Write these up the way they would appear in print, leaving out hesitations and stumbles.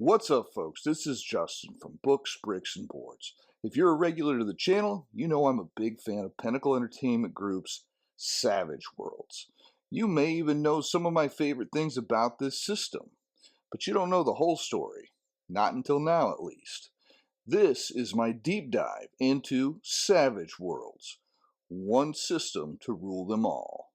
What's up, folks? This is Justin from Books, Bricks, and Boards. If you're a regular to the channel, you know I'm a big fan of Pinnacle Entertainment Group's Savage Worlds. You may even know some of my favorite things about this system, but you don't know the whole story. Not until now, at least. This is my deep dive into Savage Worlds. One system to rule them all.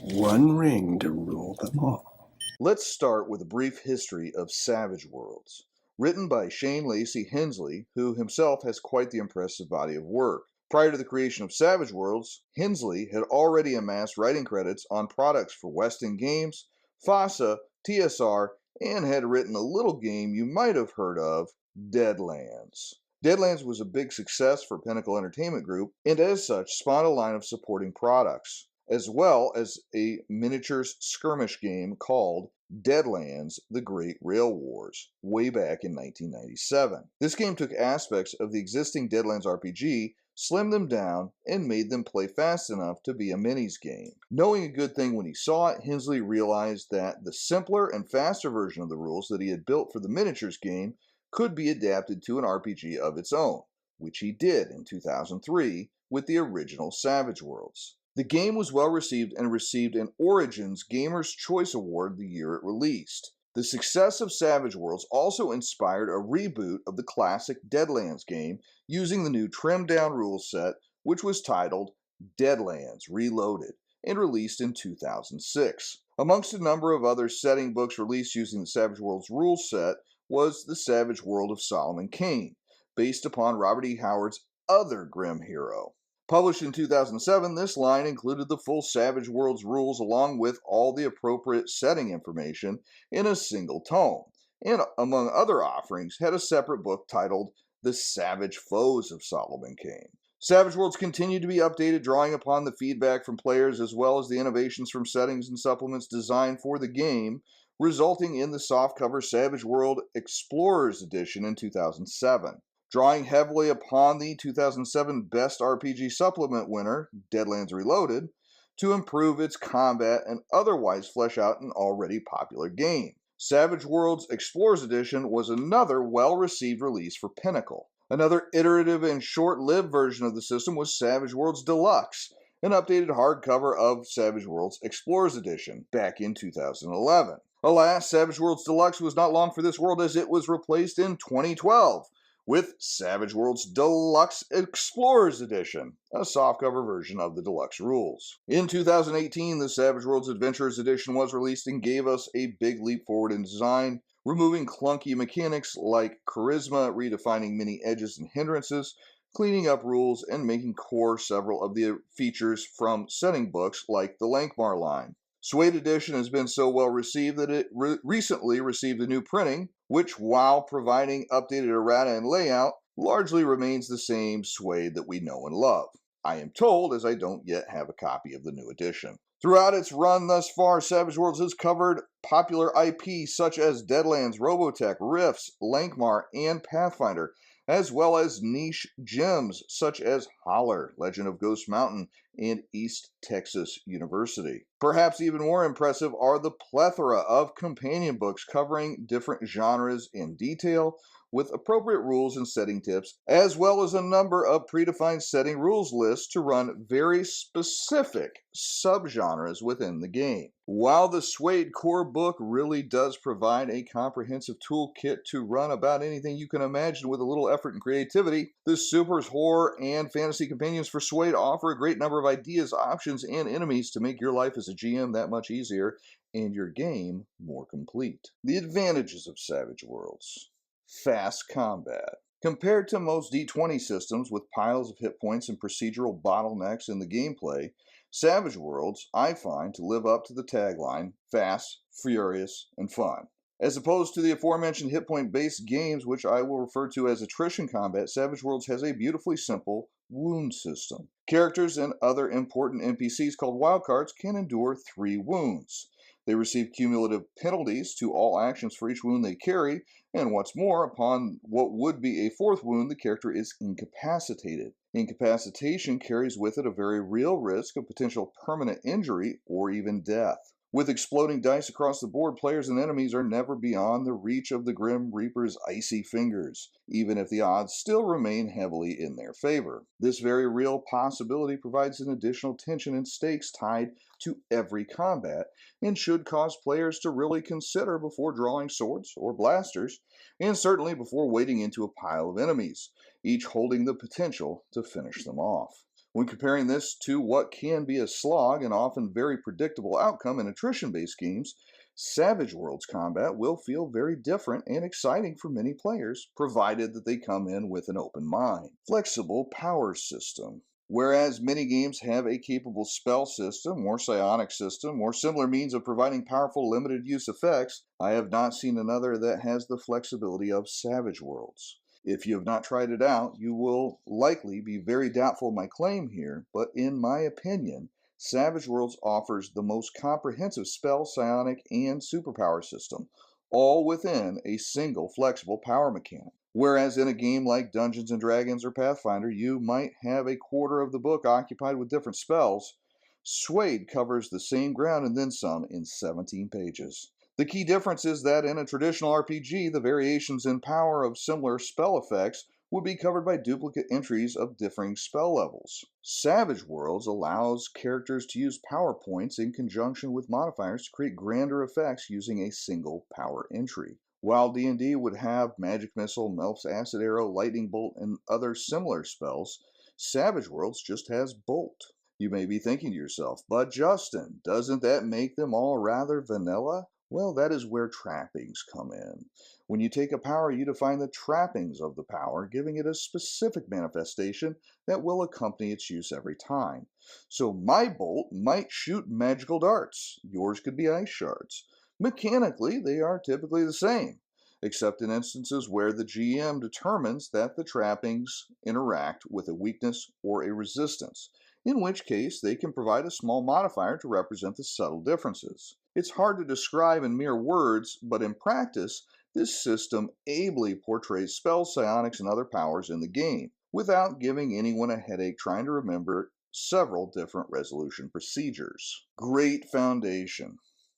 One ring to rule them all. Let's start with a brief history of Savage Worlds. Written by Shane Lacey Hensley, who himself has quite the impressive body of work. Prior to the creation of Savage Worlds, Hensley had already amassed writing credits on products for West End Games, FASA, TSR, and had written a little game you might have heard of, Deadlands. Deadlands was a big success for Pinnacle Entertainment Group, and as such spawned a line of supporting products, as well as a miniatures skirmish game called Deadlands: The Great Rail Wars, way back in 1997. This game took aspects of the existing Deadlands RPG, slimmed them down, and made them play fast enough to be a minis game. Knowing a good thing when he saw it, Hensley realized that the simpler and faster version of the rules that he had built for the miniatures game could be adapted to an RPG of its own, which he did in 2003 with the original Savage Worlds. The game was well received and received an Origins Gamer's Choice Award the year it released. The success of Savage Worlds also inspired a reboot of the classic Deadlands game using the new trimmed-down rules set, which was titled Deadlands Reloaded and released in 2006. Amongst a number of other setting books released using the Savage Worlds rules set was the Savage World of Solomon Kane, based upon Robert E. Howard's other grim hero. Published in 2007, this line included the full Savage Worlds rules along with all the appropriate setting information in a single tome, and among other offerings, had a separate book titled The Savage Foes of Solomon Kane. Savage Worlds continued to be updated, drawing upon the feedback from players as well as the innovations from settings and supplements designed for the game, resulting in the softcover Savage World Explorers Edition in 2007. Drawing heavily upon the 2007 Best RPG Supplement winner, Deadlands Reloaded, to improve its combat and otherwise flesh out an already popular game. Savage Worlds Explorers Edition was another well-received release for Pinnacle. Another iterative and short-lived version of the system was Savage Worlds Deluxe, an updated hardcover of Savage Worlds Explorers Edition back in 2011. Alas, Savage Worlds Deluxe was not long for this world as it was replaced in 2012 with Savage Worlds Deluxe Explorers Edition, a softcover version of the deluxe rules. In 2018, the Savage Worlds Adventurers Edition was released and gave us a big leap forward in design, removing clunky mechanics like charisma, redefining many edges and hindrances, cleaning up rules, and making core several of the features from setting books like the Lankmar line. Suede Edition has been so well received that it recently received a new printing, which, while providing updated errata and layout, largely remains the same Suede that we know and love. I am told, as I don't yet have a copy of the new edition. Throughout its run thus far, Savage Worlds has covered popular IP such as Deadlands, Robotech, Rifts, Lankmar, and Pathfinder, as well as niche gems such as Holler, Legend of Ghost Mountain, and East Texas University. Perhaps even more impressive are the plethora of companion books covering different genres in detail, with appropriate rules and setting tips, as well as a number of predefined setting rules lists to run very specific subgenres within the game. While the Suede core book really does provide a comprehensive toolkit to run about anything you can imagine with a little effort and creativity, the Supers, Horror, and Fantasy Companions for Suede offer a great number of ideas, options, and enemies to make your life as a GM that much easier and your game more complete. The advantages of Savage Worlds. Fast combat. Compared to most D20 systems with piles of hit points and procedural bottlenecks in the gameplay, Savage Worlds, I find, to live up to the tagline, fast, furious, and fun. As opposed to the aforementioned hit point-based games, which I will refer to as attrition combat, Savage Worlds has a beautifully simple wound system. Characters and other important NPCs called wildcards can endure 3 wounds. They receive cumulative penalties to all actions for each wound they carry, and what's more, upon what would be a 4th wound, the character is incapacitated. Incapacitation carries with it a very real risk of potential permanent injury or even death. With exploding dice across the board, players and enemies are never beyond the reach of the Grim Reaper's icy fingers, even if the odds still remain heavily in their favor. This very real possibility provides an additional tension and stakes tied to every combat, and should cause players to really consider before drawing swords or blasters, and certainly before wading into a pile of enemies, each holding the potential to finish them off. When comparing this to what can be a slog and often very predictable outcome in attrition-based games, Savage Worlds combat will feel very different and exciting for many players, provided that they come in with an open mind. Flexible power system. Whereas many games have a capable spell system or psionic system or similar means of providing powerful limited use effects, I have not seen another that has the flexibility of Savage Worlds. If you have not tried it out, you will likely be very doubtful of my claim here, but in my opinion, Savage Worlds offers the most comprehensive spell, psionic, and superpower system, all within a single flexible power mechanic. Whereas in a game like Dungeons and Dragons or Pathfinder, you might have a quarter of the book occupied with different spells, Suede covers the same ground and then some in 17 pages. The key difference is that in a traditional RPG, the variations in power of similar spell effects would be covered by duplicate entries of differing spell levels. Savage Worlds allows characters to use power points in conjunction with modifiers to create grander effects using a single power entry. While D&D would have Magic Missile, Melf's Acid Arrow, Lightning Bolt, and other similar spells, Savage Worlds just has Bolt. You may be thinking to yourself, but Justin, doesn't that make them all rather vanilla? Well, that is where trappings come in. When you take a power, you define the trappings of the power, giving it a specific manifestation that will accompany its use every time. So my bolt might shoot magical darts. Yours could be ice shards. Mechanically, they are typically the same, except in instances where the GM determines that the trappings interact with a weakness or a resistance, in which case they can provide a small modifier to represent the subtle differences. It's hard to describe in mere words, but in practice, this system ably portrays spells, psionics, and other powers in the game, without giving anyone a headache trying to remember several different resolution procedures. Great foundation.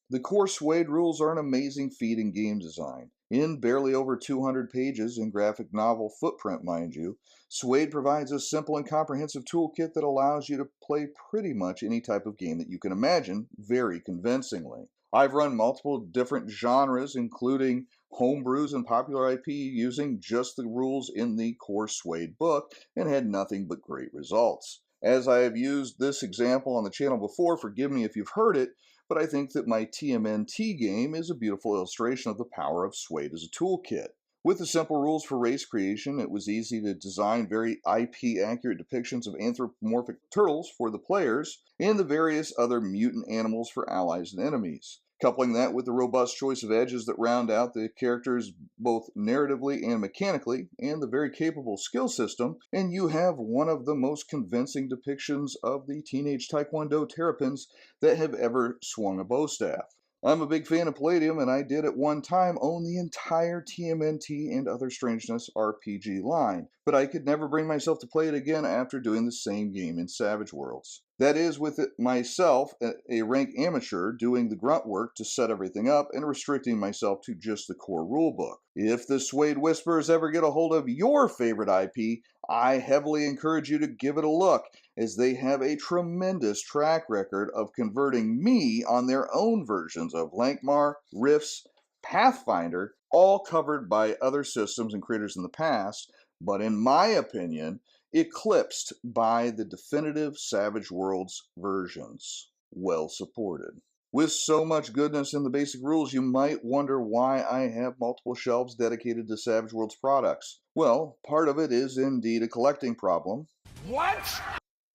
The core Suede rules are an amazing feat in game design. In barely over 200 pages in graphic novel footprint, mind you, Suede provides a simple and comprehensive toolkit that allows you to play pretty much any type of game that you can imagine very convincingly. I've run multiple different genres, including homebrews and popular IP, using just the rules in the core Suede book, and had nothing but great results. As I have used this example on the channel before, forgive me if you've heard it, but I think that my TMNT game is a beautiful illustration of the power of Suede as a toolkit. With the simple rules for race creation, it was easy to design very IP-accurate depictions of anthropomorphic turtles for the players, and the various other mutant animals for allies and enemies. Coupling that with the robust choice of edges that round out the characters both narratively and mechanically, and the very capable skill system, and you have one of the most convincing depictions of the teenage Taekwondo terrapins that have ever swung a bow staff. I'm a big fan of Palladium, and I did at one time own the entire TMNT and Other Strangeness RPG line, but I could never bring myself to play it again after doing the same game in Savage Worlds. That is, with it myself, a rank amateur, doing the grunt work to set everything up and restricting myself to just the core rulebook. If the Suede Whisperers ever get a hold of your favorite IP, I heavily encourage you to give it a look, as they have a tremendous track record of converting me on their own versions of Lankmar, Rifts, Pathfinder, all covered by other systems and creators in the past, but in my opinion, eclipsed by the definitive Savage Worlds versions. Well supported. With so much goodness in the basic rules, you might wonder why I have multiple shelves dedicated to Savage Worlds products. Well, part of it is indeed a collecting problem. What?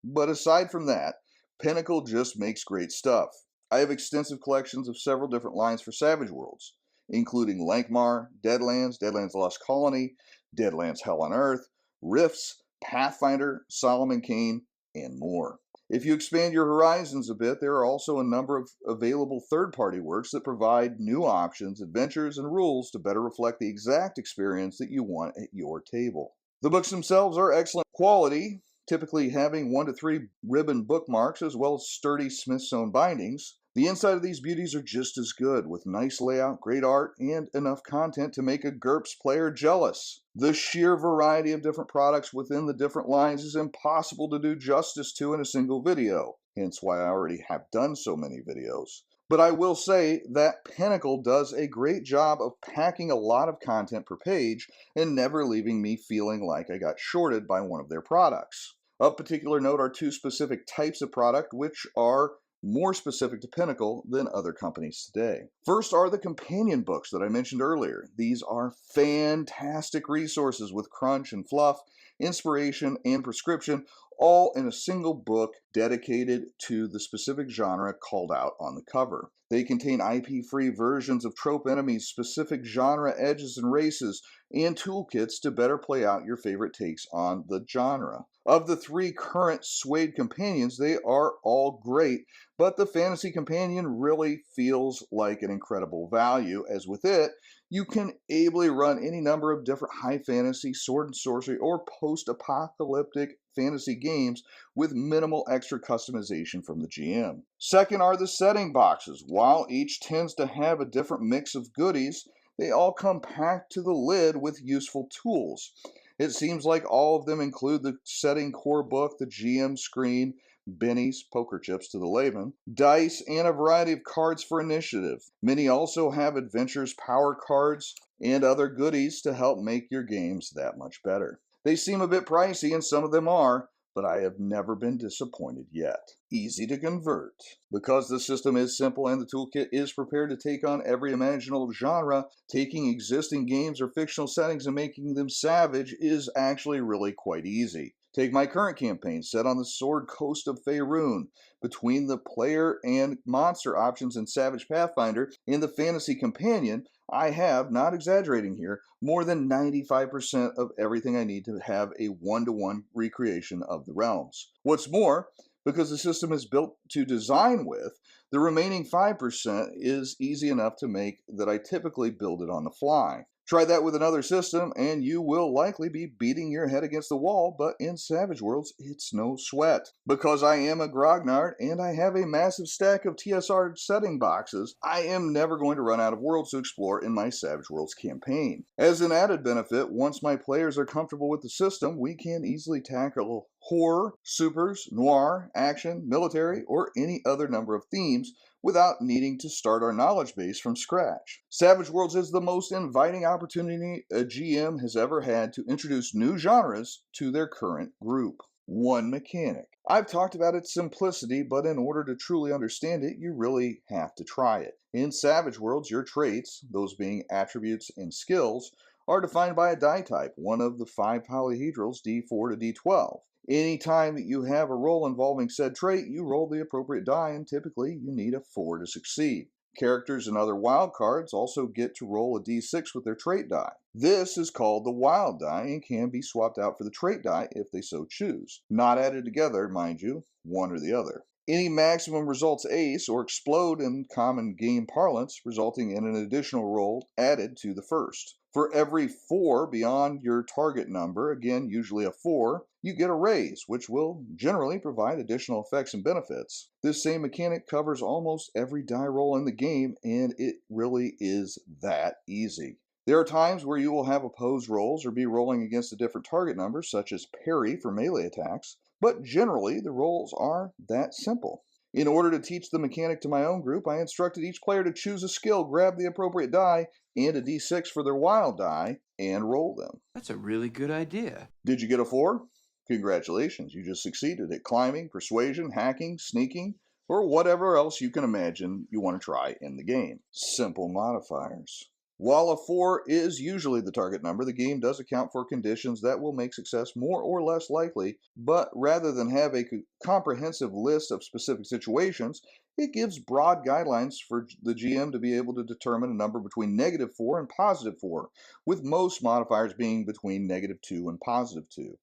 But aside from that, Pinnacle just makes great stuff. I have extensive collections of several different lines for Savage Worlds, including Lankmar, Deadlands, Deadlands Lost Colony, Deadlands Hell on Earth, Rifts, Pathfinder, Solomon Kane, and more. If you expand your horizons a bit, there are also a number of available third-party works that provide new options, adventures, and rules to better reflect the exact experience that you want at your table. The books themselves are excellent quality, typically having 1 to 3 ribbon bookmarks as well as sturdy Smithsonian bindings, The inside of these beauties are just as good, with nice layout, great art, and enough content to make a GURPS player jealous. The sheer variety of different products within the different lines is impossible to do justice to in a single video, hence why I already have done so many videos. But I will say that Pinnacle does a great job of packing a lot of content per page and never leaving me feeling like I got shorted by one of their products. Of particular note are two specific types of product which are more specific to Pinnacle than other companies today. First are the companion books that I mentioned earlier. These are fantastic resources with crunch and fluff, inspiration, and prescription, all in a single book dedicated to the specific genre called out on the cover. They contain IP-free versions of trope enemies, specific genre edges and races, and toolkits to better play out your favorite takes on the genre. Of the three current Suede companions, they are all great, but the Fantasy Companion really feels like an incredible value, as with it, you can ably run any number of different high fantasy, sword and sorcery, or post-apocalyptic fantasy games with minimal extra customization from the GM. Second are the setting boxes. While each tends to have a different mix of goodies, they all come packed to the lid with useful tools. It seems like all of them include the setting core book, the GM screen, bennies, poker chips to the layman, dice, and a variety of cards for initiative. Many also have adventures, power cards, and other goodies to help make your games that much better. They seem a bit pricey, and some of them are, but I have never been disappointed yet. Easy to convert. Because the system is simple and the toolkit is prepared to take on every imaginable genre, taking existing games or fictional settings and making them savage is actually really quite easy. Take my current campaign set on the Sword Coast of Faerun. Between the player and monster options in Savage Pathfinder and the Fantasy Companion, I have, not exaggerating here, more than 95% of everything I need to have a one-to-one recreation of the realms. What's more, because the system is built to design with, the remaining 5% is easy enough to make that I typically build it on the fly. Try that with another system, and you will likely be beating your head against the wall, but in Savage Worlds, it's no sweat. Because I am a grognard and I have a massive stack of TSR setting boxes, I am never going to run out of worlds to explore in my Savage Worlds campaign. As an added benefit, once my players are comfortable with the system, we can easily tackle horror, supers, noir, action, military, or any other number of themes without needing to start our knowledge base from scratch. Savage Worlds is the most inviting opportunity a GM has ever had to introduce new genres to their current group. One mechanic. I've talked about its simplicity, but in order to truly understand it, you really have to try it. In Savage Worlds, your traits, those being attributes and skills, are defined by a die type, one of the 5 polyhedrals D4 to D12. Anytime that you have a roll involving said trait, you roll the appropriate die, and typically you need a 4 to succeed. Characters and other wild cards also get to roll a d6 with their trait die. This is called the wild die and can be swapped out for the trait die if they so choose. Not added together, mind you, one or the other. Any maximum results ace or explode in common game parlance, resulting in an additional roll added to the first. For every 4 beyond your target number, again usually a 4, you get a raise, which will generally provide additional effects and benefits. This same mechanic covers almost every die roll in the game, and it really is that easy. There are times where you will have opposed rolls or be rolling against a different target number, such as parry for melee attacks, but generally the rolls are that simple. In order to teach the mechanic to my own group, I instructed each player to choose a skill, grab the appropriate die, and a d6 for their wild die, and roll them. That's a really good idea. Did you get a 4? Congratulations, you just succeeded at climbing, persuasion, hacking, sneaking, or whatever else you can imagine you want to try in the game. Simple modifiers. While a 4 is usually the target number, the game does account for conditions that will make success more or less likely, but rather than have a comprehensive list of specific situations, it gives broad guidelines for the GM to be able to determine a number between -4 and +4, with most modifiers being between -2 and +2.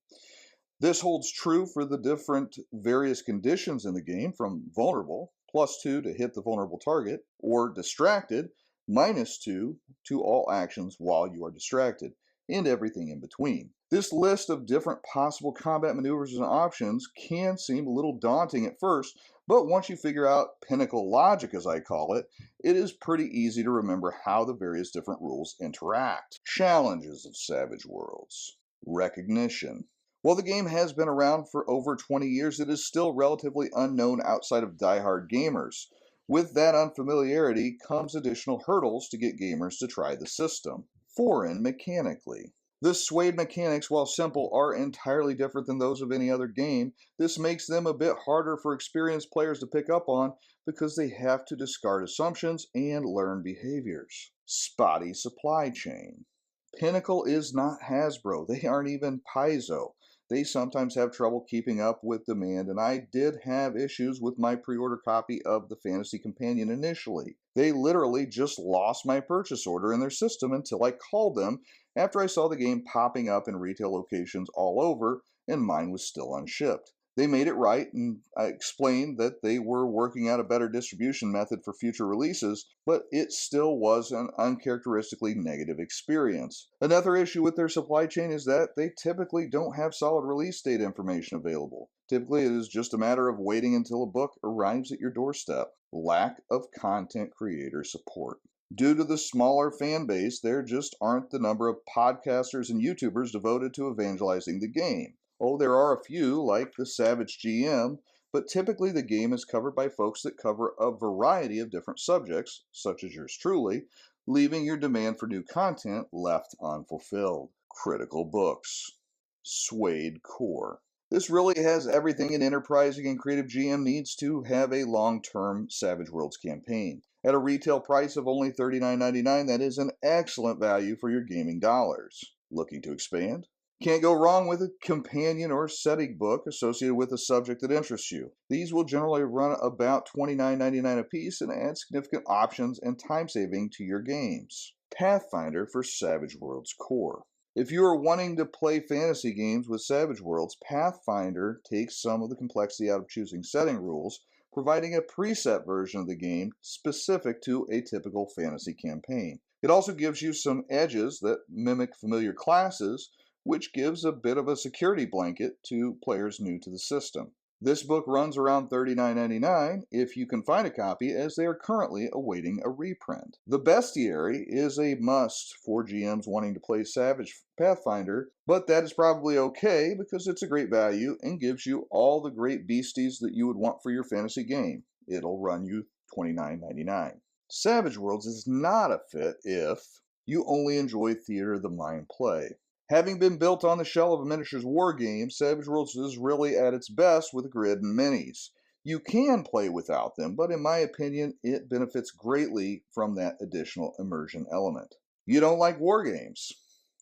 This holds true for the different various conditions in the game, from vulnerable, +2 to hit the vulnerable target, or distracted, -2 to all actions while you are distracted. and everything in between. This list of different possible combat maneuvers and options can seem a little daunting at first, but once you figure out pinnacle logic, as I call it, it is pretty easy to remember how the various different rules interact. Challenges of Savage Worlds. Recognition. While the game has been around for over 20 years, it is still relatively unknown outside of die-hard gamers. With that unfamiliarity comes additional hurdles to get gamers to try the system. Foreign mechanically. The Suede mechanics, while simple, are entirely different than those of any other game. This makes them a bit harder for experienced players to pick up on because they have to discard assumptions and learn behaviors. Spotty supply chain. Pinnacle is not Hasbro. They aren't even Paizo. They sometimes have trouble keeping up with demand, and I did have issues with my pre-order copy of the Fantasy Companion initially. They literally just lost my purchase order in their system until I called them after I saw the game popping up in retail locations all over and mine was still unshipped. They made it right, and I explained that they were working out a better distribution method for future releases, but it still was an uncharacteristically negative experience. Another issue with their supply chain is that they typically don't have solid release date information available. Typically, it is just a matter of waiting until a book arrives at your doorstep. Lack of content creator support. Due to the smaller fan base, there just aren't the number of podcasters and YouTubers devoted to evangelizing the game. Oh, there are a few, like the Savage GM, but typically the game is covered by folks that cover a variety of different subjects, such as yours truly, leaving your demand for new content left unfulfilled. Critical books. Suede Core. This really has everything an enterprising and creative GM needs to have a long-term Savage Worlds campaign. At a retail price of only $39.99, that is an excellent value for your gaming dollars. Looking to expand? Can't go wrong with a companion or setting book associated with a subject that interests you. These will generally run about $29.99 a piece and add significant options and time saving to your games. Pathfinder for Savage Worlds Core. If you are wanting to play fantasy games with Savage Worlds, Pathfinder takes some of the complexity out of choosing setting rules, providing a preset version of the game specific to a typical fantasy campaign. It also gives you some edges that mimic familiar classes, which gives a bit of a security blanket to players new to the system. This book runs around $39.99 if you can find a copy, as they are currently awaiting a reprint. The Bestiary is a must for GMs wanting to play Savage Pathfinder, but that is probably okay because it's a great value and gives you all the great beasties that you would want for your fantasy game. It'll run you $29.99. Savage Worlds is not a fit if you only enjoy theater of the mind play. Having been built on the shell of a miniatures war game, Savage Worlds is really at its best with a grid and minis. You can play without them, but in my opinion, it benefits greatly from that additional immersion element. You don't like war games?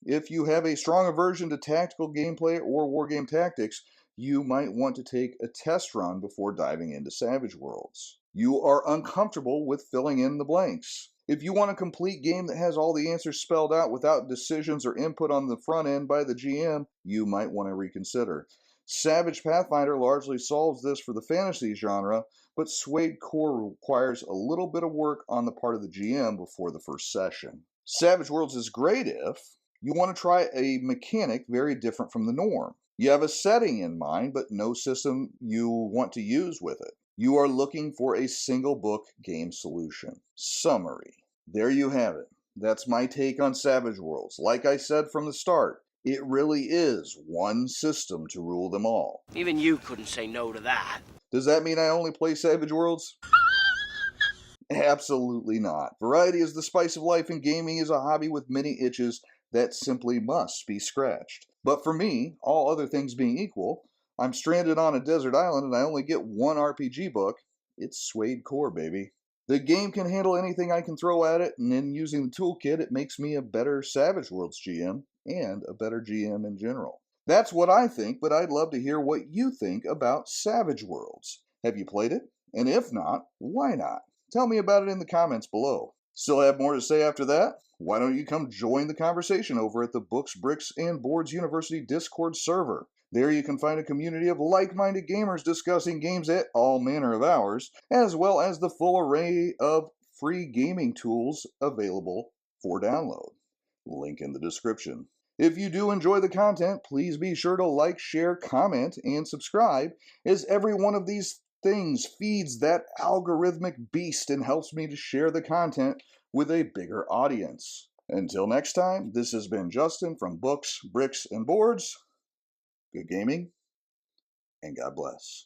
If you have a strong aversion to tactical gameplay or wargame tactics, you might want to take a test run before diving into Savage Worlds. You are uncomfortable with filling in the blanks. If you want a complete game that has all the answers spelled out without decisions or input on the front end by the GM, you might want to reconsider. Savage Pathfinder largely solves this for the fantasy genre, but Suede Core requires a little bit of work on the part of the GM before the first session. Savage Worlds is great if you want to try a mechanic very different from the norm. You have a setting in mind, but no system you want to use with it. You are looking for a single book game solution. Summary. There you have it. That's my take on Savage Worlds. Like I said from the start, it really is one system to rule them all. Even you couldn't say no to that. Does that mean I only play Savage Worlds? Absolutely not. Variety is the spice of life, and gaming is a hobby with many itches that simply must be scratched. But for me, all other things being equal, I'm stranded on a desert island and I only get one RPG book. It's Suede Core, baby. The game can handle anything I can throw at it, and in using the toolkit, it makes me a better Savage Worlds GM and a better GM in general. That's what I think, but I'd love to hear what you think about Savage Worlds. Have you played it? And if not, why not? Tell me about it in the comments below. Still have more to say after that? Why don't you come join the conversation over at the Books, Bricks, and Boards University Discord server. There you can find a community of like-minded gamers discussing games at all manner of hours, as well as the full array of free gaming tools available for download. Link in the description. If you do enjoy the content, please be sure to like, share, comment, and subscribe, as every one of these things feeds that algorithmic beast and helps me to share the content with a bigger audience. Until next time, this has been Justin from Books, Bricks, and Boards. Good gaming, and God bless.